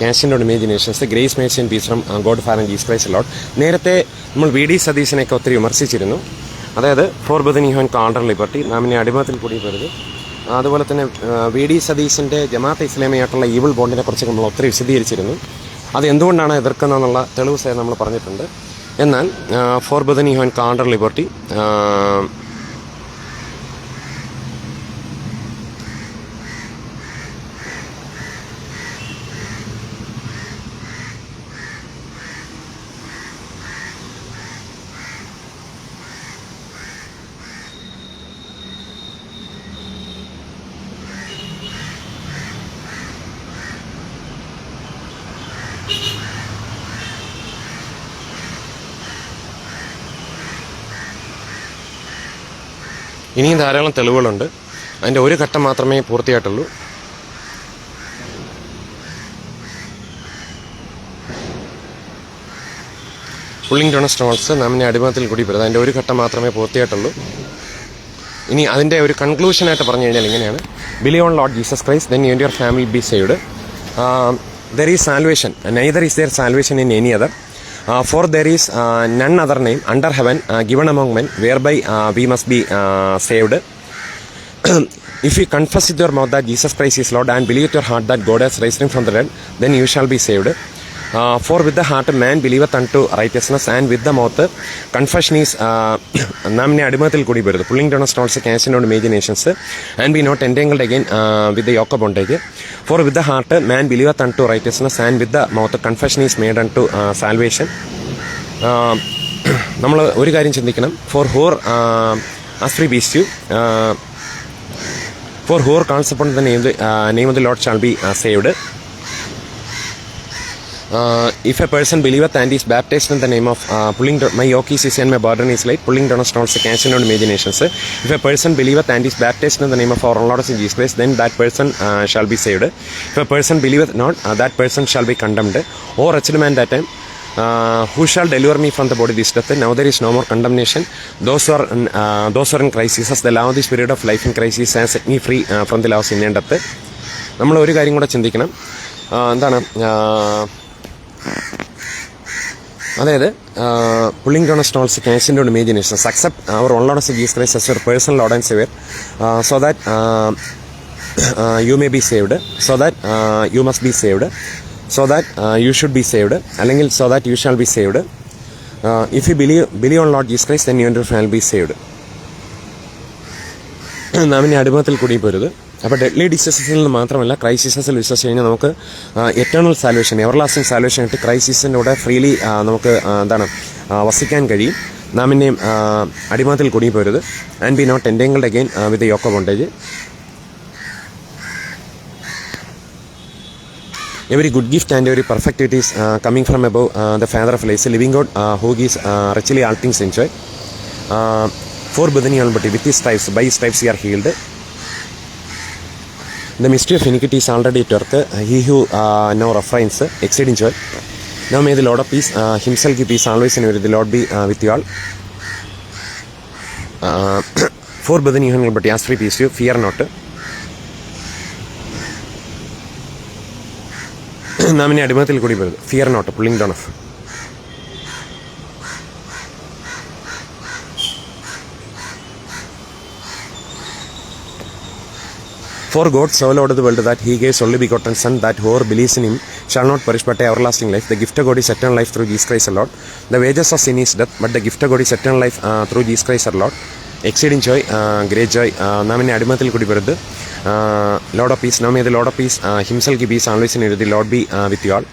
Cash and imaginations grace Mercy and piece from God father Jesus Christ Lord. നേരത്തെ നമ്മൾ VD. സതീശനെയൊക്കെ ഒത്തിരി വിമർശിച്ചിരുന്നു. അതായത് four Bethany Kohn കാണ്ടർ liberty, നാമിനെ അടിമത്തിൽ കൂടി വരുത്. അതുപോലെ തന്നെ വി.ഡി. സതീശൻ്റെ ജമാഅത്തെ ഇസ്ലാമിയായിട്ടുള്ള ഈവിൾ ബോണ്ടിനെ കുറിച്ച് നമ്മൾ ഒത്തിരി വിശദീകരിച്ചിരുന്നു. അത് എന്തുകൊണ്ടാണ് എതിർക്കുന്നതെന്നുള്ള തെളിവ് സഹിതം നമ്മൾ പറഞ്ഞിട്ടുണ്ട്. എന്നാൽ ഫോർ ബദനി ഹോൻ കാണ്ടർ ലിബർട്ടി ഇനിയും ധാരാളം തെളിവുകളുണ്ട്. അതിൻ്റെ ഒരു ഘട്ടം മാത്രമേ പൂർത്തിയായിട്ടുള്ളൂ. പുള്ളിംഗ് ഡോൺ സ്റ്റോൾസ് നാമിനെ അടിമത്തിൽ കൂടി വരുന്നത് അതിൻ്റെ ഒരു ഘട്ടം മാത്രമേ പൂർത്തിയായിട്ടുള്ളൂ. ഇനി അതിൻ്റെ ഒരു കൺക്ലൂഷനായിട്ട് പറഞ്ഞു കഴിഞ്ഞാൽ ഇങ്ങനെയാണ്: believe on Lord Jesus Christ, then you and your family be saved. There is salvation, neither is there salvation in any other. For there is none other name under heaven given among men whereby we must be saved. If you confess with your mouth that Jesus Christ is Lord and believe with your heart that God has raised him from the dead, then you shall be saved. For with the heart man believeth unto righteousness, and with the mouth confession is നാമിനെ അടിമത്തിൽ കൂടി വരുന്നത്. Pulling down stalls cash and imaginations and be not entangled again with the yoke of bondage. For with the heart man believeth unto righteousness, and with the mouth confession is made unto salvation. നമ്മൾ ഒരു കാര്യം ചിന്തിക്കണം. For whore as free beast you, for whore calls upon the name of the Lord shall be saved. If a person believeth and is baptized in the name of my yoke is easy and my burden is light, pulling down stones, cash and imaginations. If a person believeth and is baptized in the name of our Lord Jesus Christ, then that person shall be saved. If a person believeth not, that person shall be condemned. O wretched man that time, who shall deliver me from the body this death? Now there is no more condemnation. Those who are in Christ Jesus, the law of the spirit of life in Christ Jesus has set me free from the law of sin and death. നമ്മൾ ഒരു കാര്യം കൂടെ ചിന്തിക്കണം. എന്താണ്? അതായത് pulling down stalls cash and imaginations accept our own Lord Jesus Christ as your personal Lord and saviour, so that you may be saved, so that you must be saved, so that you should be saved, അല്ലെങ്കിൽ so that you shall be saved. If you believe on Lord Jesus Christ, then you and your family be saved. നാമിനെ അടിമത്തിൽ കൂടി പോരുത്. അപ്പോൾ deadly ഡിസീസസിൽ നിന്ന് മാത്രമല്ല, Christ ജീസസിൽ വിശ്വസിച്ച് കഴിഞ്ഞാൽ നമുക്ക് എറ്റേണൽ സാൽവേഷൻ, എവർലാസ്റ്റിംഗ് സാൽവേഷൻ ആയിട്ട് ക്രൈസ്റ്റ് ജീസസിൻ്റെ കൂടെ ഫ്രീലി നമുക്ക് വസിക്കാൻ കഴിയും. നാമിനെയും അടിമത്തിൽ കൂടി പോരുത്. And be not entangled again with the yoke of bondage. Every good gift and every perfect it is coming from above the Father of lights, living God, who gives richly all things enjoy. For Bethany Alberti, with his stripes, by his stripes we are healed. The mystery of iniquity is already at work. He who now refrains, exceeding joy. Now may the Lord of peace himself give peace always and the Lord be with you all. For Bethany Alberti, as free peace you, fear not. നാമിനെ അടിമത്തിൽ കൂടി വരുന്നത്. Fear not, pulling down of. For God so loved the world that he gave his only begotten Son, that whoever believes in him shall not perish but have everlasting life. The gift of God is eternal life through Jesus Christ our Lord. The wages of sin is death, but the gift of God is eternal life through Jesus Christ our Lord. Exceeding joy, great joy. നാമിനെ അടിമത്തിൽ കൂടി വരുന്നത്. Lord of peace, now may the Lord of peace himself give peace always and the Lord be with you all.